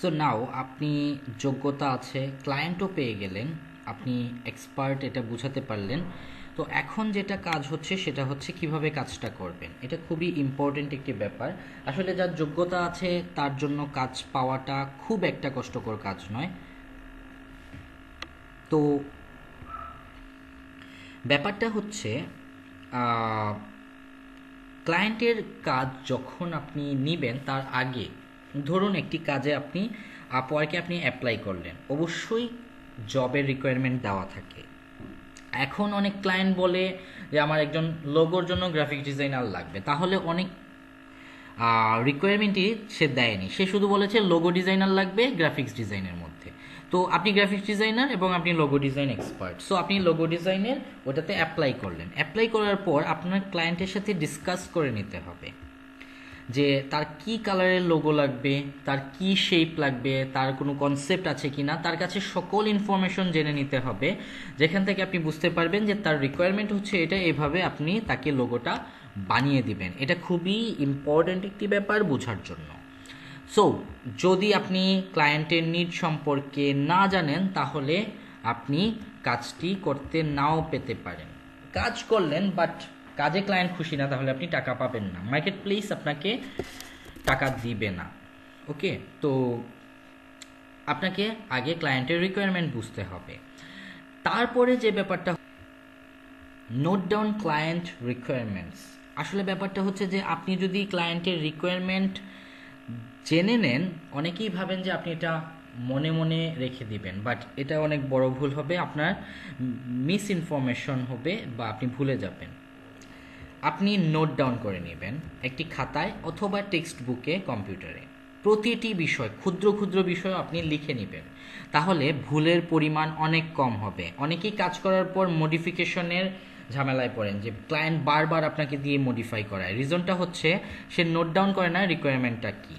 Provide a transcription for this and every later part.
So now আপনি যোগ্যতা আছে, ক্লায়েন্টও পেয়ে গেলেন, আপনি এক্সপার্ট, এটা বুঝাতে পারলেন। তো এখন যেটা কাজ হচ্ছে সেটা হচ্ছে কিভাবে কাজটা করবেন। এটা খুবই ইম্পর্টেন্ট একটি ব্যাপার। আসলে যার যোগ্যতা আছে তার জন্য কাজ পাওয়াটা খুব একটা কষ্টকর কাজ নয়। তো ব্যাপারটা হচ্ছে ক্লায়েন্টের কাজ যখন আপনি নিবেন তার আগে, ধরুন একটি কাজে আপনি আপওয়ার্কে আপনি অ্যাপ্লাই করলেন, অবশ্যই জবের রিকোয়ারমেন্ট দেওয়া থাকে। এখন অনেক ক্লায়েন্ট বলে যে আমার একজন লোগোর জন্য গ্রাফিক ডিজাইনার লাগবে, তাহলে অনেক রিকোয়ারমেন্টই সে দেয়নি, সে শুধু বলেছে লোগো ডিজাইনার লাগবে গ্রাফিক্স ডিজাইনের মধ্যে। তো আপনি গ্রাফিক্স ডিজাইনার এবং আপনি লোগো ডিজাইন এক্সপার্ট, সো আপনি লোগো ডিজাইনের ওটাতে অ্যাপ্লাই করলেন। অ্যাপ্লাই করার পর আপনার ক্লায়েন্টের সাথে ডিসকাস করে নিতে হবে যে তার কি কালারের লোগো লাগবে, তার কি শেপ লাগবে, তার কোনো কনসেপ্ট আছে কি না, তার কাছে সকল ইনফরমেশন জেনে নিতে হবে, যেখান থেকে আপনি বুঝতে পারবেন যে তার রিকোয়ারমেন্ট হচ্ছে এটা, এভাবে আপনি তাকে লোগোটা বানিয়ে দিবেন। এটা খুবই ইম্পর্ট্যান্ট একটি ব্যাপার বোঝার জন্য। সো যদি আপনি ক্লায়েন্টের নিড সম্পর্কে না জানেন তাহলে আপনি কাজটি করতে নাও পেতে পারেন। কাজ করলেন বাট কাজে ক্লায়েন্ট খুশি না, তাহলে আপনি টাকা পাবেন না, মার্কেট প্লেস আপনাকে টাকা দিবে না। ওকে, তো আপনাকে আগে ক্লায়েন্টের রিকোয়ারমেন্ট বুঝতে হবে। তারপরে যে ব্যাপারটা, নোট ডাউন ক্লায়েন্ট রিকোয়ারমেন্টস। আসলে ব্যাপারটা হচ্ছে যে আপনি যদি ক্লায়েন্টের রিকোয়ারমেন্ট জেনে নেন, অনেকেই ভাবেন যে আপনি এটা মনে মনে রেখে দিবেন, বাট এটা অনেক বড় ভুল হবে, আপনার মিস ইনফরমেশন হবে বা আপনি ভুলে যাবেন। আপনি নোট ডাউন করে নেবেন একটি খাতায় অথবা টেক্সট বুকে, কম্পিউটারে, প্রতিটি বিষয়, ক্ষুদ্র ক্ষুদ্র বিষয় আপনি লিখে নেবেন, তাহলে ভুলের পরিমাণ অনেক কম হবে। অনেকেই কাজ করার পর মডিফিকেশনের ঝামেলায় পড়েন, যে ক্লায়েন্ট বারবার আপনাকে দিয়ে মডিফাই করায়, রিজনটা হচ্ছে সে নোট ডাউন করে না রিকোয়ারমেন্টটা কী।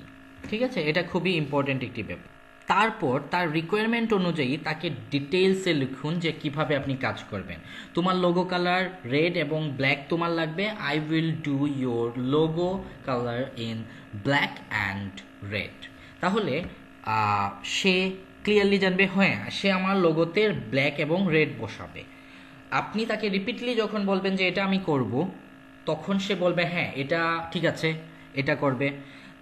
ঠিক আছে, এটা খুবই ইম্পর্ট্যান্ট একটি ব্যাপার। তারপর তার রিকোয়ারমেন্ট অনুযায়ী তাকে ডিটেলসে লিখুন যে কিভাবে আপনি কাজ করবেন। তোমার লোগো কালার রেড এবং ব্ল্যাক তোমার লাগবে, I will do your logo colour in black and red. তাহলে সে ক্লিয়ারলি জানবে, হ্যাঁ সে আমার লোগোতে ব্ল্যাক এবং রেড বসাবে। আপনি তাকে রিপিটলি যখন বলবেন যে এটা আমি করব, তখন সে বলবে হ্যাঁ এটা ঠিক আছে, এটা করবে।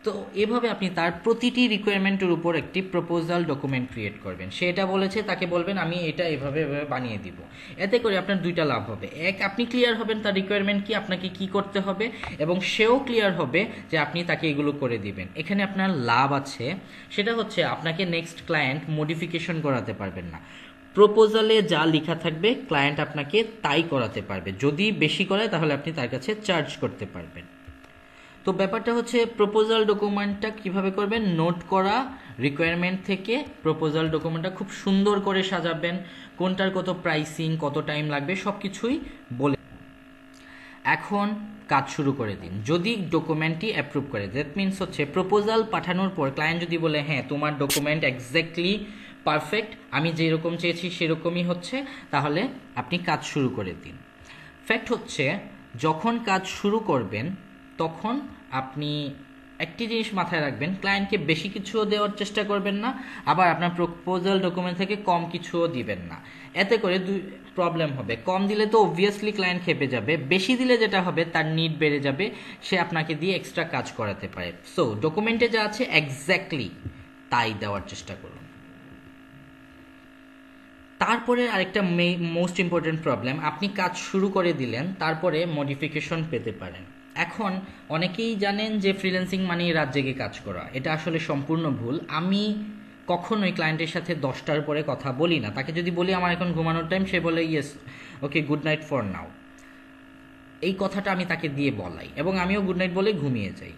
তো এভাবে আপনি তার প্রতিটি রিকোয়ারমেন্টের উপর একটি প্রপোজাল ডকুমেন্ট ক্রিয়েট করবেন। সে এটা বলেছে, তাকে বলবেন আমি এটা এভাবে এভাবে বানিয়ে দিব। এতে করে আপনার দুইটা লাভ হবে, এক আপনি ক্লিয়ার হবেন তার রিকোয়ারমেন্ট কি, আপনাকে কি করতে হবে, এবং সেও ক্লিয়ার হবে যে আপনি তাকে এগুলো করে দিবেন। এখানে আপনার লাভ আছে, সেটা হচ্ছে আপনাকে নেক্সট ক্লায়েন্ট মডিফিকেশন করাতে পারবেন না। প্রপোজালে যা লেখা থাকবে ক্লায়েন্ট আপনাকে তাই করাতে পারবে, যদি বেশি করে তাহলে আপনি তার কাছে চার্জ করতে পারবেন। তো ব্যাপারটা হচ্ছে প্রপোজাল ডকুমেন্টটা কিভাবে করবেন, নোট করা রিকোয়ারমেন্ট থেকে প্রপোজাল ডকুমেন্টটা খুব সুন্দর করে সাজাবেন, কোনটার কত প্রাইসিং, কত টাইম লাগবে সব কিছুই বলে। এখন কাজ শুরু করে দিন। যদি ডকুমেন্টটি অ্যাপ্রুভ করে, দ্যাট মিনস হচ্ছে প্রপোজাল পাঠানোর পর ক্লায়েন্ট যদি বলে হ্যাঁ তোমার ডকুমেন্ট এক্স্যাক্টলি পারফেক্ট, আমি যেরকম চেয়েছি সেরকমই হচ্ছে, তাহলে আপনি কাজ শুরু করে দিন। ফ্যাক্ট হচ্ছে যখন কাজ শুরু করবেন তখন আপনি একটি জিনিস মাথায় রাখবেন, ক্লায়েন্টকে বেশি কিছুও দেওয়ার চেষ্টা করবেন না, আবার আপনার প্রপোজাল ডকুমেন্ট থেকে কম কিছুও দিবেন না। এতে করে দুই প্রবলেম হবে, কম দিলে তো অবভিয়াসলি ক্লায়েন্ট খেপে যাবে, বেশি দিলে যেটা হবে তার নিড বেড়ে যাবে, সে আপনাকে দিয়ে এক্সট্রা কাজ করাতে পারে। সো ডকুমেন্টে যা আছে এক্স্যাক্টলি তাই দেওয়ার চেষ্টা করুন। তারপরে আরেকটা মোস্ট ইম্পর্টেন্ট প্রবলেম, আপনি কাজ শুরু করে দিলেন তারপরে মডিফিকেশন পেতে পারেন। এখন অনেকেই জানেন যে ফ্রিল্যান্সিং মানে রাত জেগে কাজ করা, এটা আসলে সম্পূর্ণ ভুল। আমি কখনোই ক্লায়েন্টের সাথে 10টার পরে কথা বলি না। তাকে যদি বলি আমার এখন ঘুমানোর টাইম, সে বলে yes okay good night for now, এই কথাটা আমি তাকে দিয়ে বলাই এবং আমিও গুড নাইট বলে ঘুমিয়ে যাই।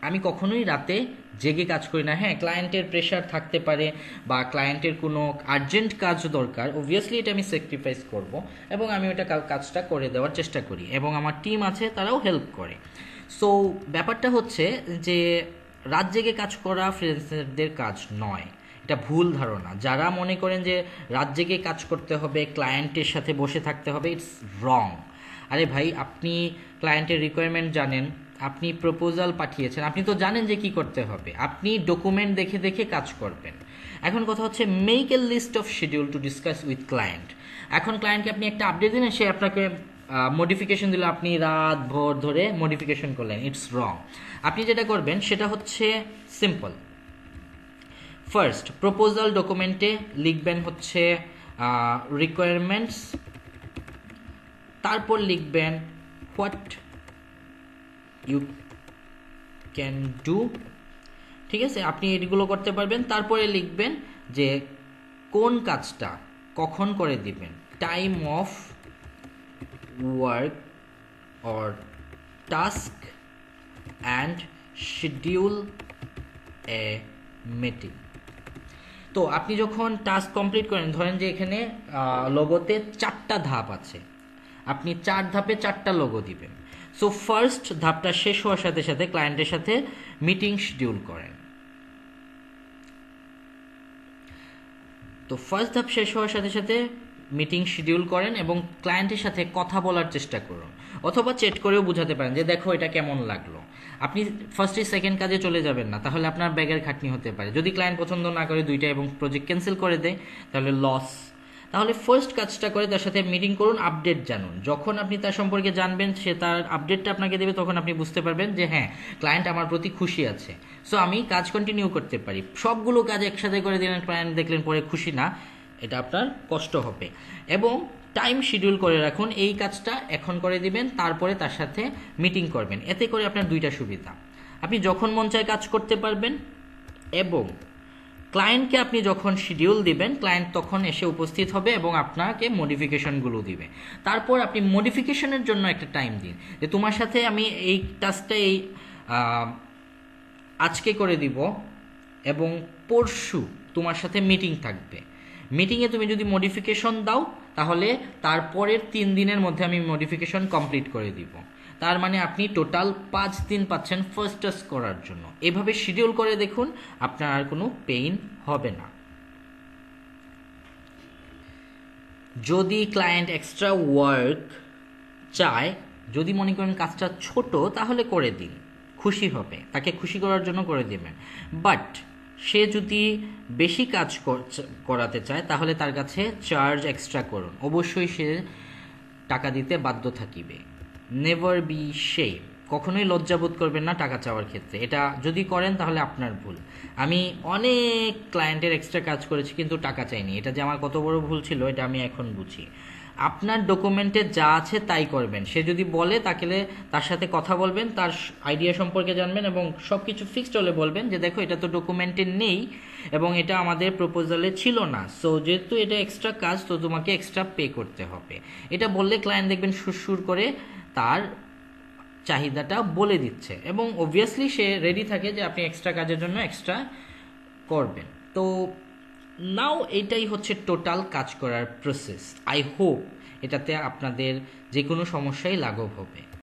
আমি কখনোই রাতে জেগে কাজ করি না। হ্যাঁ ক্লায়েন্টের প্রেশার থাকতে পারে বা ক্লায়েন্টের কোনো আর্জেন্ট কাজ দরকার, অবভিয়াসলি এটা আমি স্যাক্রিফাইস করব এবং আমি ওটা কাজটা করে দেওয়ার চেষ্টা করি এবং আমার টিম আছে তারাও হেল্প করে। সো ব্যাপারটা হচ্ছে যে রাত জেগে কাজ করা ফ্রিল্যান্সারদের কাজ নয়, এটা ভুল ধারণা। যারা মনে করেন যে রাত জেগে কাজ করতে হবে, ক্লায়েন্টের সাথে বসে থাকতে হবে, ইটস রং। আরে ভাই আপনি ক্লায়েন্টের রিকোয়ারমেন্ট জানেন, আপনি প্রপোজাল পাঠিয়েছেন, আপনি তো জানেন যে কি করতে হবে, আপনি ডকুমেন্ট দেখে দেখে কাজ করবেন। এখন কথা হচ্ছে make a list of schedule to discuss with client. এখন ক্লায়েন্টকে আপনি একটা আপডেট দিলেন, সে আপনাকে মডিফিকেশন দিল, আপনি রাত ভোর ধরে মডিফিকেশন করলেন, ইটস রং। আপনি যেটা করবেন সেটা হচ্ছে সিম্পল। ফার্স্ট প্রপোজাল ডকুমেন্টে লিখবেন হচ্ছে রিকোয়ারমেন্টস, তারপর লিখবেন হোয়াট ইউ ক্যান ডু, ঠিক আছে, আপনি এগুলো করতে পারবেন। তারপরে লিখবেন যে কোন কাজটা কখন করে দিবেন, time of work or task and schedule A meeting. তো আপনি যখন টাস্ক কমপ্লিট করেন, ধরেন যে এখানে লোগোতে 4টা ধাপ আছে, আপনি 4 ধাপে 4টা লোগো দিবেন। সো ফার্স্ট ধাপটা শেষ হওয়ার সাথে সাথে ক্লায়েন্টের সাথে মিটিং শিডিউল করেন। তো ফার্স্ট ধাপ শেষ হওয়ার সাথে সাথে মিটিং শিডিউল করেন এবং ক্লায়েন্টের সাথে কথা বলার চেষ্টা করুন, অথবা চ্যাট করেও বুঝাতে পারেন যে দেখো এটা কেমন লাগলো। আপনি ফার্স্টে সেকেন্ড কাজে চলে যাবেন না, তাহলে আপনার ব্যাগের খাটনি হতে পারে। যদি ক্লায়েন্ট পছন্দ না করে দুইটা এবং প্রজেক্ট ক্যান্সেল করে দেয় তাহলে লস। তাহলে ফার্স্ট কাজটা করে তার সাথে মিটিং করুন, আপডেট জানুন। যখন আপনি তার সম্পর্কে জানবেন, সে তার আপডেটটা আপনাকে দেবে, তখন আপনি বুঝতে পারবেন যে হ্যাঁ, ক্লায়েন্ট আমার প্রতি খুশি আছে, সো আমি কাজ কন্টিনিউ করতে পারি। সবগুলো কাজ একসাথে করে দিলেন, ক্লায়েন্ট দেখলেন পরে খুশি না, এটা আপনার কষ্ট হবে। এবং টাইম শিডিউল করে রাখুন, এই কাজটা এখন করে দিবেন, তারপরে তার সাথে মিটিং করবেন। এতে করে আপনার দুইটা সুবিধা, আপনি যখন মন চায় কাজ করতে পারবেন, এবং ক্লায়েন্টকে আপনি যখন শিডিউল দিবেন ক্লায়েন্ট তখন এসে উপস্থিত হবে এবং আপনাকে মডিফিকেশনগুলো দিবে। তারপর আপনি মডিফিকেশনের জন্য একটা টাইম দিন, যে তোমার সাথে আমি এই টাস্কটা এই আজকে করে দিব এবং পরশু তোমার সাথে মিটিং থাকবে। মিটিংয়ে তুমি যদি মডিফিকেশন দাও তাহলে তারপরের 3 দিনের মধ্যে আমি মডিফিকেশন কমপ্লিট করে দিব। তার মানে আপনি টোটাল 5 দিন পাচ্ছেন ফার্স্ট টাস্ক করার জন্য। এভাবে শিডিউল করে দেখুন, আপনার আর কোনো পেইন হবে না। যদি ক্লায়েন্ট এক্সট্রা ওয়ার্ক চায়, যদি মনে করেন কাজটা ছোট, তাহলে করে দিন, খুশি হবে, তাকে খুশি করার জন্য করে দেবেন। বাট সে যদি বেশি কাজ করাতে চায় তাহলে তার কাছে চার্জ এক্সট্রা করুন, অবশ্যই সে টাকা দিতে বাধ্য থাকিবে। নেভার বি শেম, কখনোই লজ্জাবোধ করবেন না টাকা চাওয়ার ক্ষেত্রে। এটা যদি করেন তাহলে আপনার ভুল। আমি অনেক ক্লায়েন্টের এক্সট্রা কাজ করেছি কিন্তু টাকা চাইনি, এটা যে আমার কত বড় ভুল ছিল এটা আমি এখন বুঝি। আপনার ডকুমেন্টে যা আছে তাই করবেন। সে যদি বলে তাহলে তার সাথে কথা বলবেন, তার আইডিয়া সম্পর্কে জানবেন এবং সব কিছু ফিক্সড হলে বলবেন যে দেখো এটা তো ডকুমেন্টে নেই এবং এটা আমাদের প্রপোজালে ছিল না, সো যেহেতু এটা এক্সট্রা কাজ তো তোমাকে এক্সট্রা পে করতে হবে। এটা বললে ক্লায়েন্ট দেখবেন সুরসুর করে তার চাহিদাটা বলে দিচ্ছে এবং অবভিয়াসলি সে রেডি থাকে যে আপনি এক্সট্রা কাজের জন্য এক্সট্রা করবেন। তো নাও এটাই হচ্ছে টোটাল কাজ করার প্রসেস। আই হোপ এটাতে আপনাদের যে কোনো সমস্যাই লাঘব হবে।